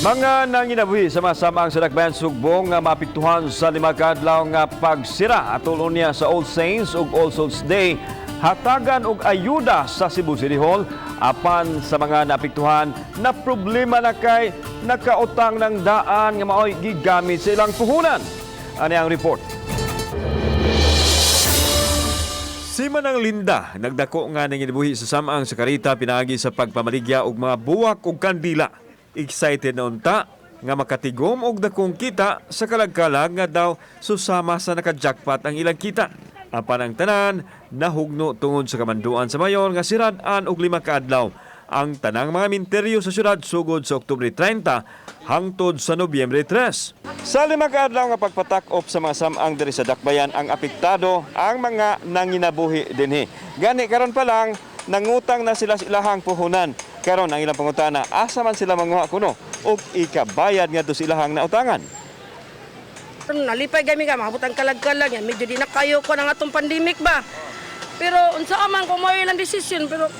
Mga nanginabuhi sa masamang sa Dakbayan Sugbong nga mapiktuhan sa 5 ka adlaw nga pagsira atol niya sa All Saints ug All Souls Day, hatagan og ayuda sa Cebu City Hall apan sa mga napiktuhan na problema na kay nakautang ng daan nga maoy gigamit sa ilang puhunan. Ani ang report. Si Manang Linda nagdako nga nanginabuhi sa samang sa karita pinaagi sa pagpamaligya og mga buwak ug kandila. Excited na unta nga makatigom og dakong kita sa kalagkalag nga daw susama sa naka-jackpot ang ilang kita. Apan ang tanan nahugno tungod sa kamanduan sa mayor nga sirad-an og 5 ka adlaw ang tanang mga minteryo sa syudad sugod sa Oktubre 30 hangtod sa Nobyembre 3. Sa 5 ka adlaw nga pagpatak-op sa mga samang diri sa Dakbayan ang apektado ang mga nanginabuhi dinhi. Gani karon pa lang nangutang na sila sa ilahang puhunan. Karon ang ilang pangutana, asa man sila manguha kuno ug ikabayad nga do sa ilahang nautangan. Nalipay kami ka, makabutang kalag-kalag yan. Medyo di na kayo ko ng atong pandemic ba. Pero unsa man kung mo ilang desisyon, pero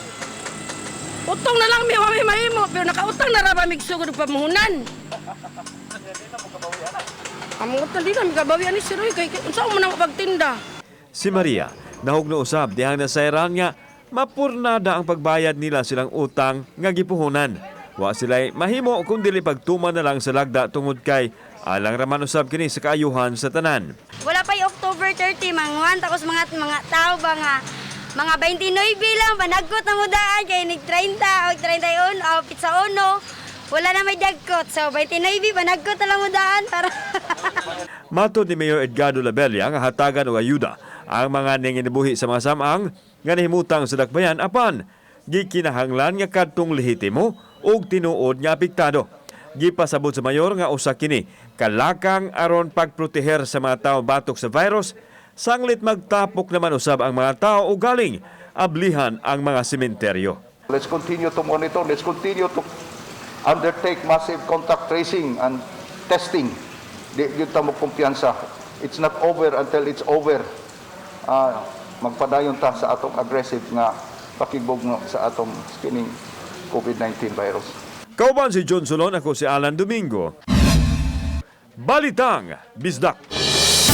utong na lang may mahimo, pero nakautang na ra ba migsugod og pamuhunan. Among utang di na migabawi ani siroy kay unsa man ang pagtinda. Si Maria nahugno usab dihang nasayran nga mapurnada ang pagbayad nila silang utang nga gipuhunan. Wa sila'y mahimo kung dili pagtuman na lang sa lagda tungod kay alang raman usab kini sa kaayuhan sa tanan. Wala pa'y October 30, mangwan, tapos mga tao ba nga, mga 29 lang, panagkot na mo daan, kaya nag-30 o 31 o pizza uno, wala na may dagkot. So 29, panagkot na lang mo daan. Para Matod ni Mayor Edgardo Labella nga hatagan og ayuda ang mga nanginabuhi sa mga samang nga nahimutang sa Dakbayan apan gikinahanglan nga kadtong lehitimo ug tinuod nga apektado. Gipasabot sa mayor nga usa kini kalakang aron pagproteher sa mga tawo batok sa virus, sanglit magtapok naman usab ang mga tao ug galing ablihan ang mga sementeryo. Let's continue to monitor. Let's continue to undertake massive contact tracing and testing. Di yun tamo kumpiyansa. It's not over until it's over. Magpadayon ta sa atong aggressive nga pakigugno sa atong kining COVID-19 virus. Kauban si John Solon, ako si Alan Domingo. Balitang Bisdak.